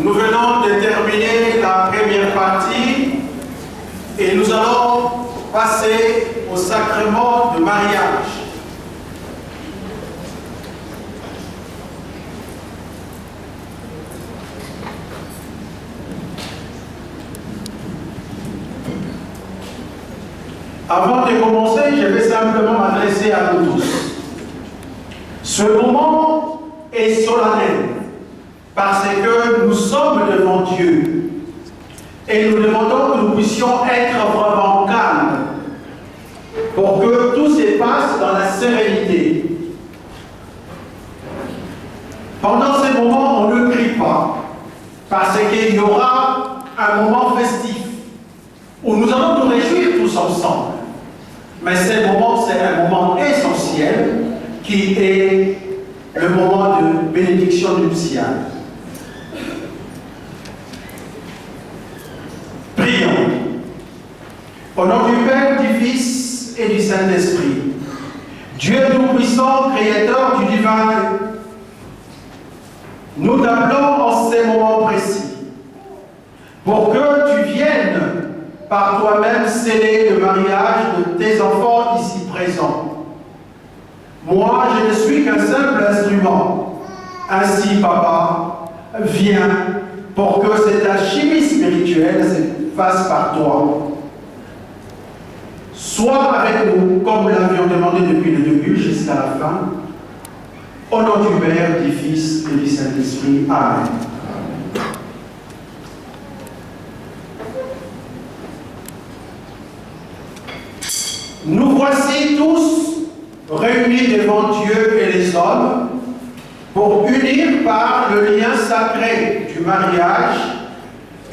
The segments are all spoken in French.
Nous venons de terminer la première partie et nous allons passer au sacrement de mariage. Avant de commencer, je vais simplement m'adresser à vous tous. Ce moment est solennel parce que nous sommes devant Dieu et nous demandons que nous puissions être vraiment calmes pour que tout se passe dans la sérénité. Pendant ces moments, on ne crie pas parce qu'il y aura un moment festif où nous allons nous réjouir tous ensemble. Mais ce moment, c'est un moment essentiel qui est le moment de bénédiction nuptiale. Prions. Au nom du Père, du Fils et du Saint-Esprit, Dieu Tout-Puissant, Créateur du divin, nous t'appelons en ces moments précis pour que tu viennes par toi-même sceller le mariage de tes enfants ici présents. Moi, je ne suis qu'un simple instrument. Ainsi, Papa, viens pour que cette alchimie spirituelle se fasse par toi. Sois avec nous, comme nous l'avions demandé depuis le début jusqu'à la fin. Au nom du Père, du Fils et du Saint-Esprit. Amen. Nous voici tous réunis devant Dieu et les hommes pour unir par le lien sacré du mariage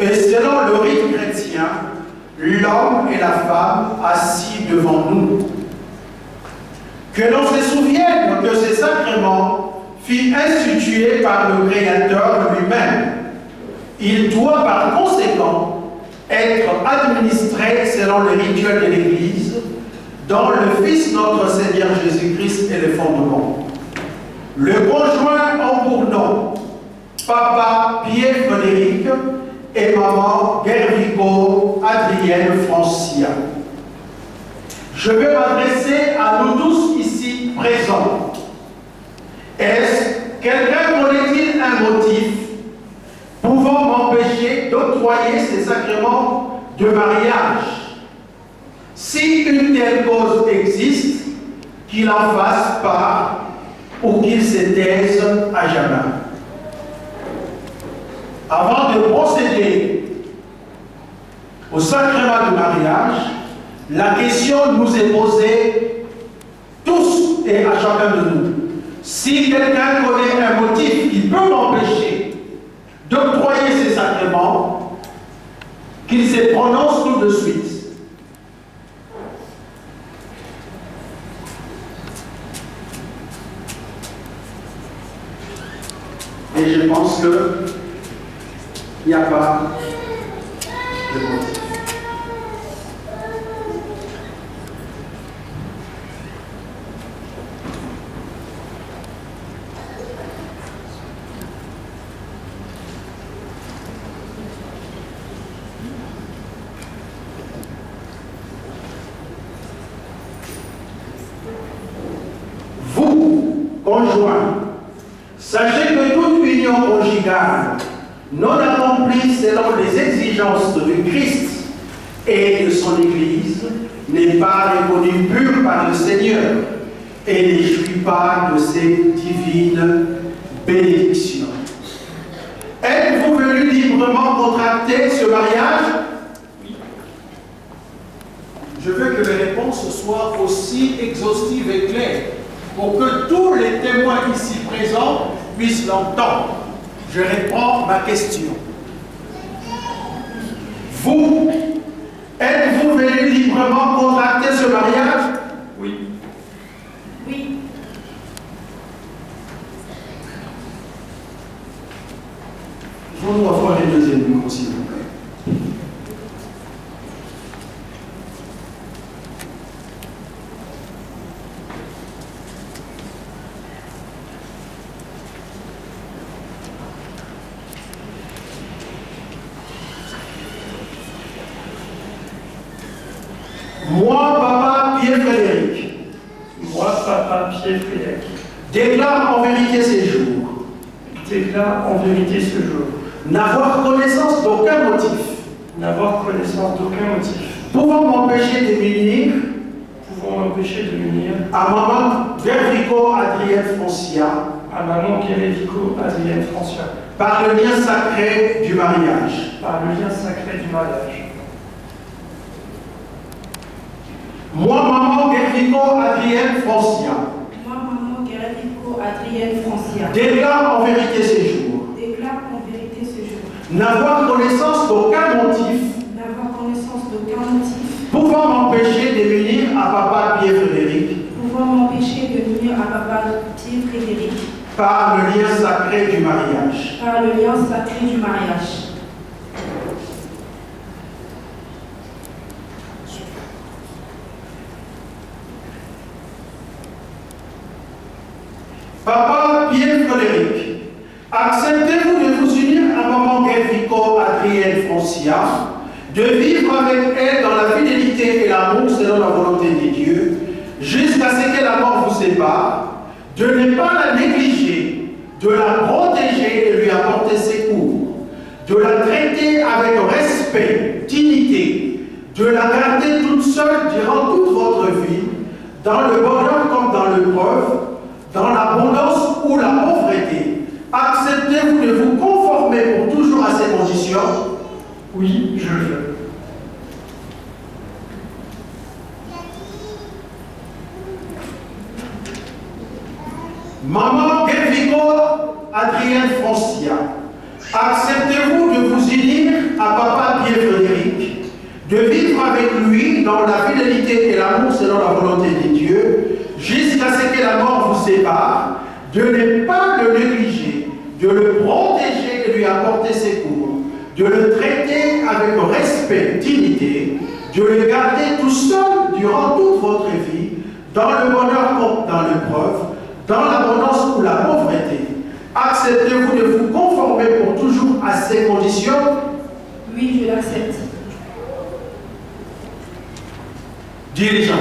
et selon le rite chrétien, l'homme et la femme assis devant nous. Que l'on se souvienne que ce sacrement fut institué par le Créateur lui-même. Il doit par conséquent être administré selon les rituels de l'Église, dont le Fils notre Seigneur Jésus-Christ est le fondement. Le conjoint en pour nom, Papa Pierre-Frédéric et Maman Gervico Adrienne Francia. Je vais m'adresser à nous tous ici présents. Est-ce quelqu'un connaît-il un motif pouvant m'empêcher d'octroyer ces sacrements de mariage? Si une telle cause existe, qu'il en fasse part ou qu'il se taise à jamais. Avant de procéder au sacrement du mariage, la question nous est posée tous et à chacun de nous. Si quelqu'un connaît un motif qui peut m'empêcher d'octroyer ces sacrements, qu'il se prononce tout de suite. Et je pense qu'il n'y a pas de motif. Vous, conjoints, sachez que toute union conjugale non accomplie selon les exigences du Christ et de son Église n'est pas reconnue pure par le Seigneur et ne jouit pas de ses divines bénédictions. Êtes-vous venu librement contracter ce mariage? Oui. Je veux que les réponses soient aussi exhaustives et claires pour que tous les témoins ici présents puissent l'entendre. Je réponds ma question. Vous, êtes-vous venu librement contracter ce mariage? Oui. Oui. Je dois faire une deuxième micro, s'il vous plaît. Moi, papa Pierre-Frédéric, Moi, papa Pierre-Frédéric, déclare en vérité ces jours déclare en vérité ce jour n'avoir connaissance d'aucun motif n'avoir connaissance d'aucun motif pouvant m'empêcher de m'unir pouvant m'empêcher de m'unir à maman Gervico Adrienne Foncia à maman Guérévico Adrienne Francia par le lien sacré du mariage. par le lien sacré du mariage. Moi, maman Gervico Adrienne Foncia, Moi, maman Guérévico Adrienne Francia, déclare en vérité ces jours déclare en vérité ce jour n'avoir connaissance d'aucun motif n'avoir connaissance d'aucun motif pouvant m'empêcher de m'unir à papa Pierre-Frédéric pouvant m'empêcher de m'unir à papa Pierre-Frédéric par le lien sacré du mariage. par le lien sacré du mariage. Papa Pierre-Frédéric, acceptez-vous de vous unir à maman Gervico Adrienne Foncia, de vivre avec elle dans la fidélité et l'amour selon la volonté de Dieu, jusqu'à ce que la mort vous sépare, de ne pas la négliger, de la protéger et lui apporter secours, de la traiter avec respect, dignité, de la garder toute seule durant toute votre vie, dans le bonheur comme dans l'épreuve, dans l'abondance ou la pauvreté. Acceptez-vous de vous conformer pour toujours à ces conditions? Oui, je le veux. Maman Gervico Adrienne Foncia, acceptez-vous de vous unir à papa Pierre-Frédéric, de vivre avec lui dans la fidélité et l'amour selon la volonté de Dieu, jusqu'à ce que la mort vous sépare, de ne pas le négliger, de le protéger et lui apporter secours, de le traiter avec respect, dignité, de le garder tout seul durant toute votre vie, dans le bonheur comme dans l'épreuve, dans l'abondance ou la pauvreté. Acceptez-vous de vous conformer pour toujours à ces conditions? Oui, je l'accepte. Dirigeants.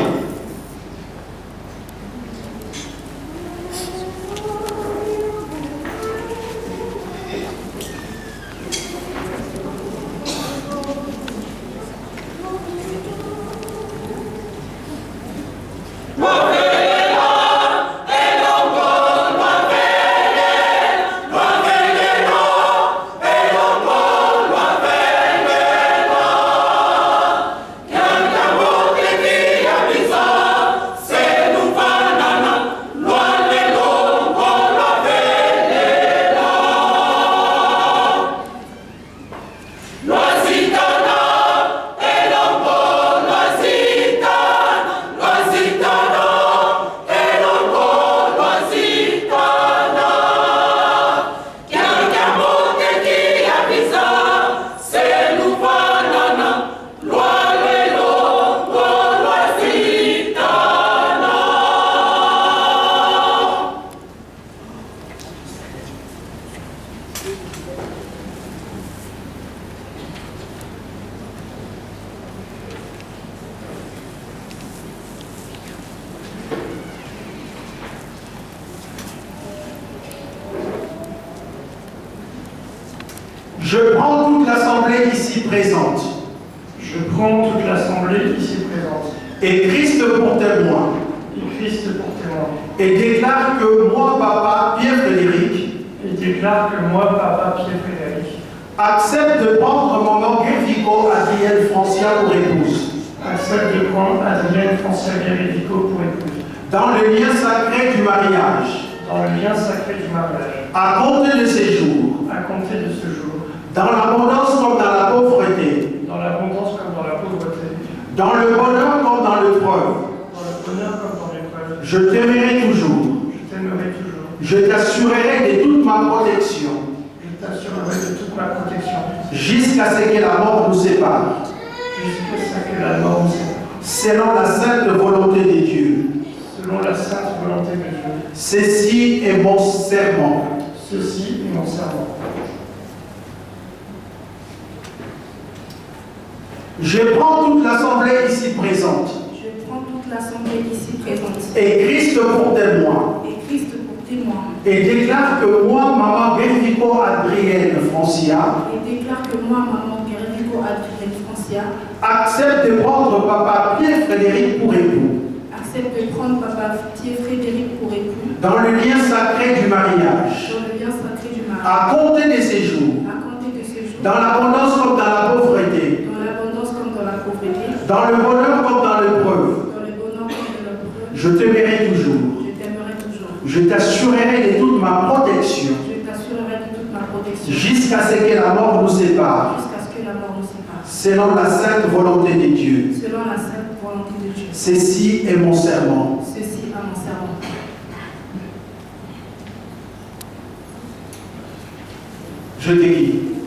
Je prends toute l'assemblée ici présente Je prends toute l'assemblée ici présente et Christ pour témoin et Christ pour témoin et déclare que moi, papa Pierre-Frédéric, et déclare que moi, papa Pierre-Frédéric, accepte de prendre maman Gervico Adrienne Francia pour épouse, accepte de prendre Adrienne Francia Guérévico pour épouse, dans le lien sacré du mariage, dans le lien sacré du mariage, à compter de ces jours, à compter de ce jour, dans l'abondance comme dans la pauvreté, dans l'abondance comme dans la pauvreté, dans le bonheur comme dans l'épreuve. dans le bonheur comme dans l'épreuve. Je t'aimerai toujours, Je t'aimerai toujours. je t'assurerai de toute ma protection, Je t'assurerai de toute ma protection, jusqu'à ce que la mort nous sépare, jusqu'à ce que la mort nous sépare, selon la sainte volonté de Dieu. selon la sainte volonté de Dieu. Ceci est mon serment. Ceci est mon serment. Je prends toute l'assemblée ici présente toute l'assemblée ici présente et Christ pour témoin, et Christ pour témoin et déclare que moi, maman Gervico Adrienne Francia, et déclare que moi, maman Gervico Adrienne Francia, accepte de prendre papa Pierre-Frédéric pour époux, accepte de prendre papa Pierre-Frédéric pour époux dans le lien sacré du mariage, dans le lien sacré du mariage, à compter de ces jours, à compter de ce jour, dans l'abondance comme dans la pauvreté, dans l'abondance comme dans la pauvreté, dans le bonheur comme dans l'épreuve. dans le bonheur comme dans l'épreuve. Je t'aimerai toujours. Je t'aimerai toujours. Je t'assurerai de toute ma protection Je t'assurerai de toute ma protection jusqu'à ce que la mort nous sépare, jusqu'à ce que la mort nous sépare. selon la sainte volonté de Dieu. Selon la sainte volonté de Dieu. Ceci est mon serment. Ceci est mon serment. Je t'écris.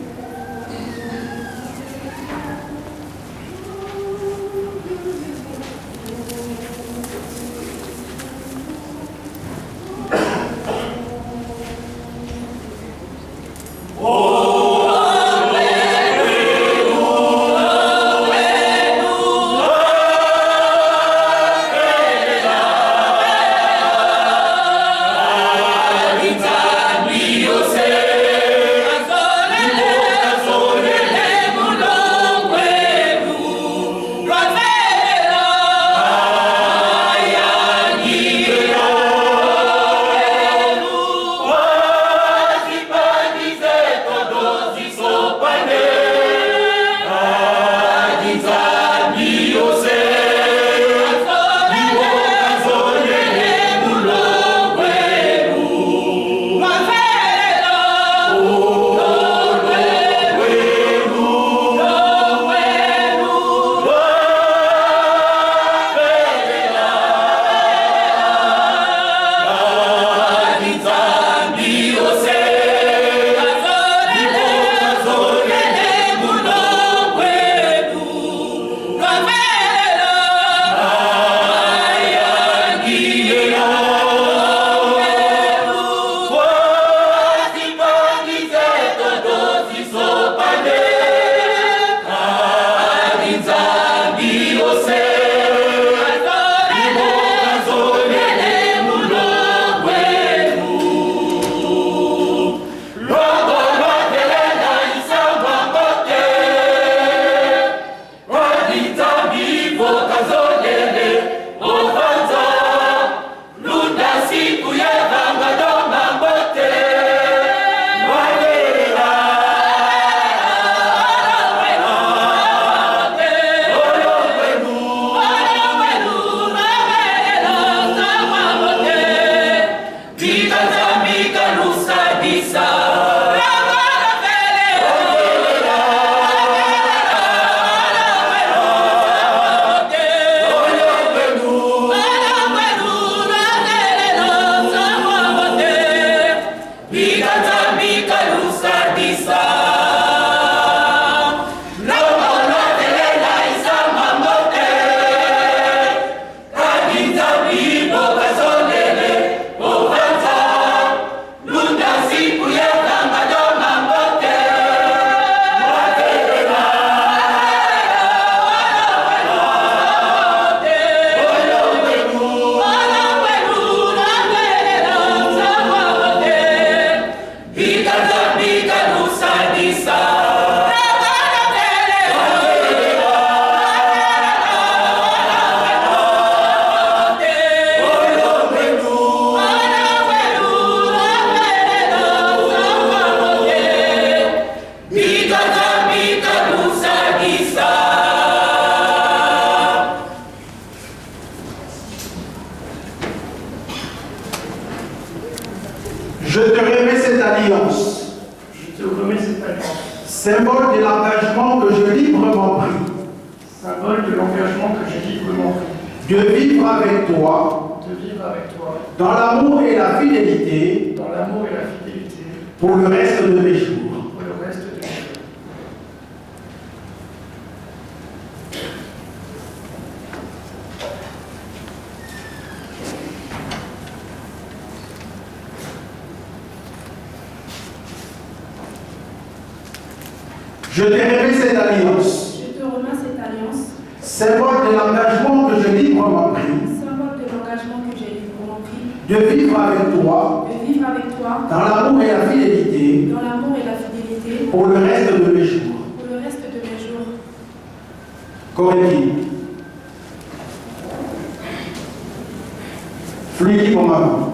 Je te remets cette alliance, Je te remets cette alliance, symbole de l'engagement que je librement pris, symbole de l'engagement que j'ai librement pris, de vivre avec toi, de vivre avec toi, dans l'amour et la fidélité, dans l'amour et la fidélité, pour le reste de mes jours. pour le reste de mes jours. Je te remets cette alliance, Je te remets cette alliance, symbole de l'engagement que j'ai librement pris symbole de l'engagement que j'ai librement pris de vivre avec toi de vivre avec toi dans l'amour et la fidélité dans l'amour et la fidélité pour le reste de mes jours. pour le reste de mes jours. Comme fluide pour maman.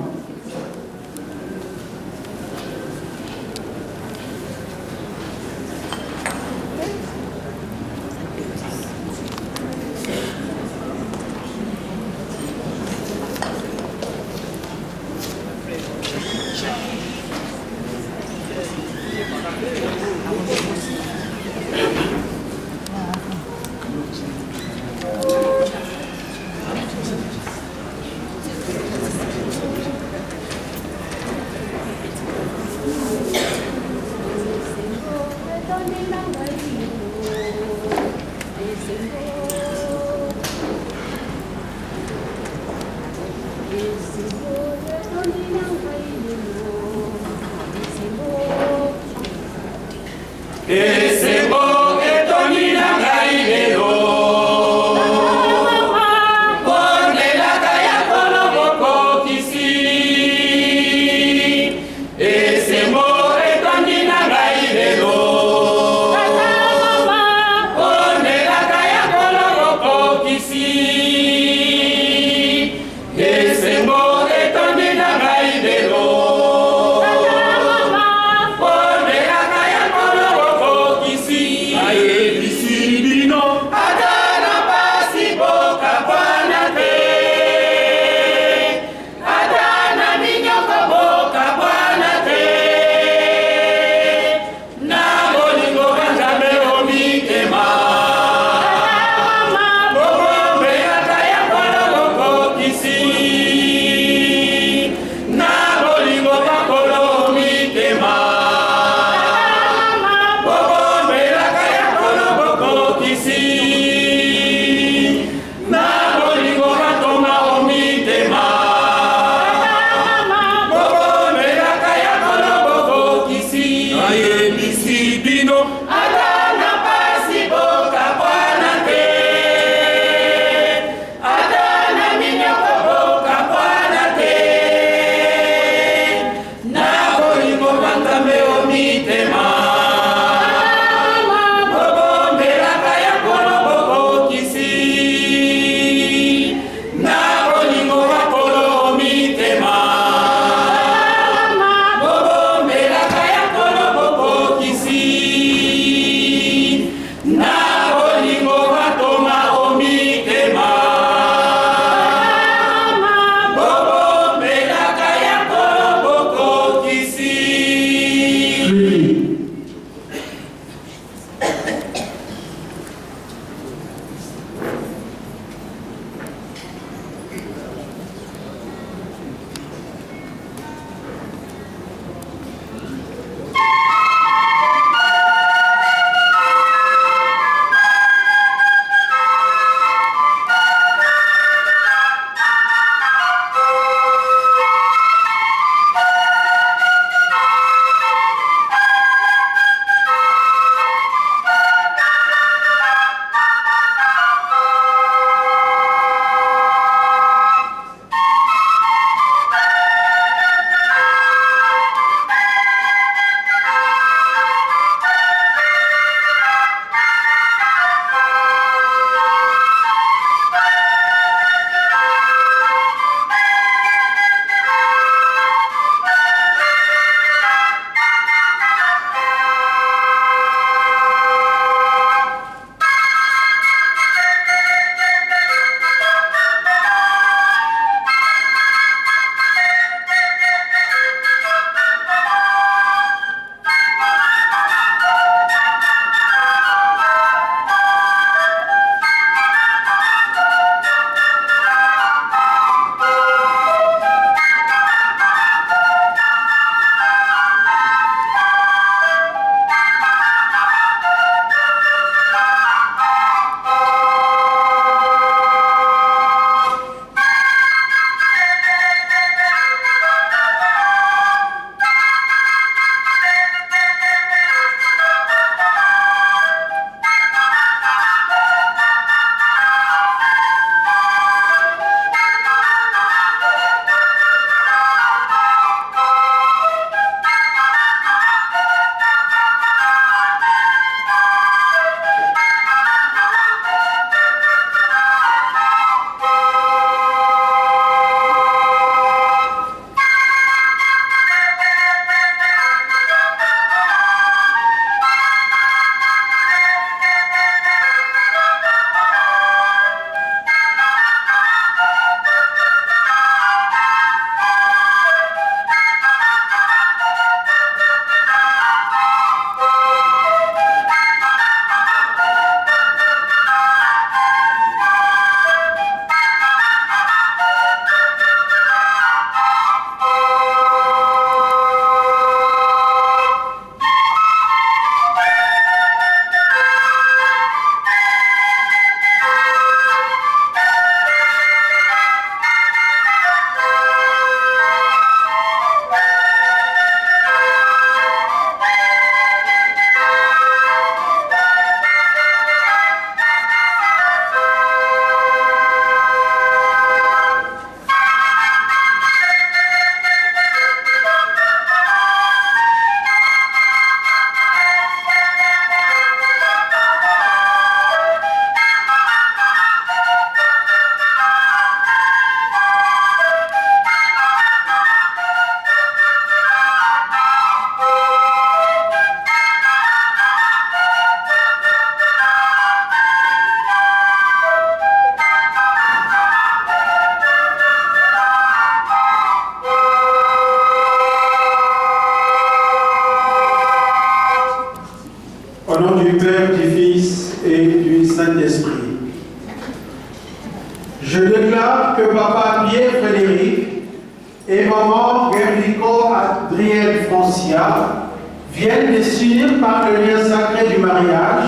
Riel Francia, viennent de s'unir par le lien sacré du mariage,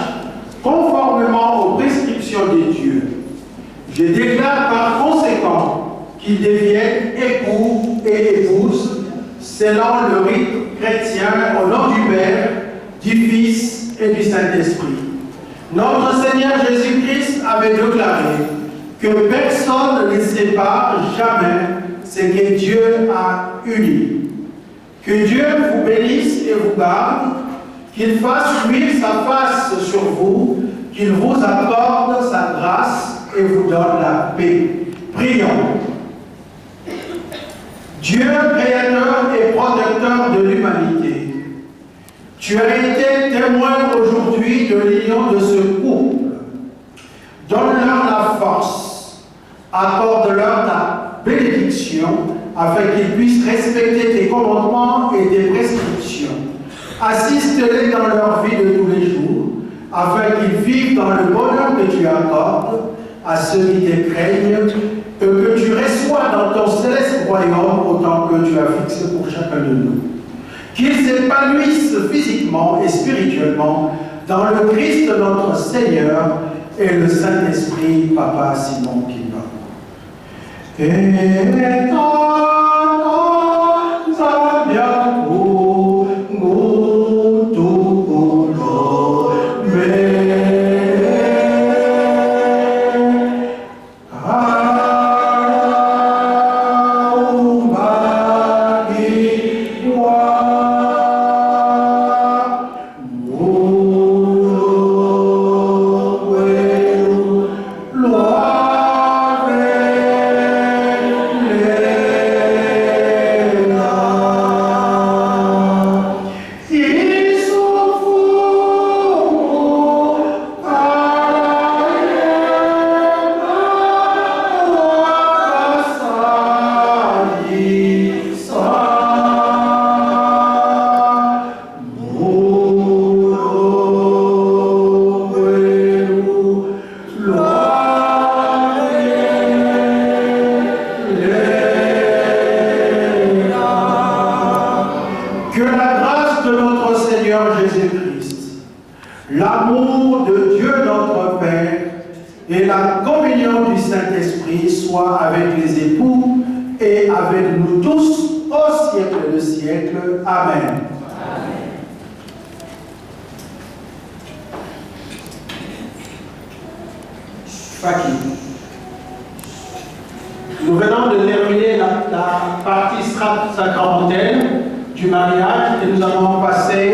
conformément aux prescriptions de Dieu. Je déclare par conséquent qu'ils deviennent époux et épouses selon le rite chrétien au nom du Père, du Fils et du Saint-Esprit. Notre Seigneur Jésus-Christ avait déclaré que personne ne les sépare jamais ce que Dieu a uni. Que Dieu vous bénisse et vous garde, qu'il fasse luire sa face sur vous, qu'il vous accorde sa grâce et vous donne la paix. Prions. Dieu, créateur et protecteur de l'humanité, tu as été témoin aujourd'hui de l'union de ce couple. Donne-leur la force, accorde-leur ta bénédiction, afin qu'ils puissent respecter tes commandements et tes prescriptions. Assiste-les dans leur vie de tous les jours, afin qu'ils vivent dans le bonheur que tu accordes à ceux qui te craignent, et que tu reçois dans ton céleste royaume autant que tu as fixé pour chacun de nous. Qu'ils s'épanouissent physiquement et spirituellement dans le Christ notre Seigneur et le Saint-Esprit, Papa Simon Pima. L'amour de Dieu notre Père et la communion du Saint-Esprit soient avec les époux et avec nous tous au siècle de siècle. Amen. Fakir. Nous venons de terminer la partie sacramentelle du mariage et nous allons passer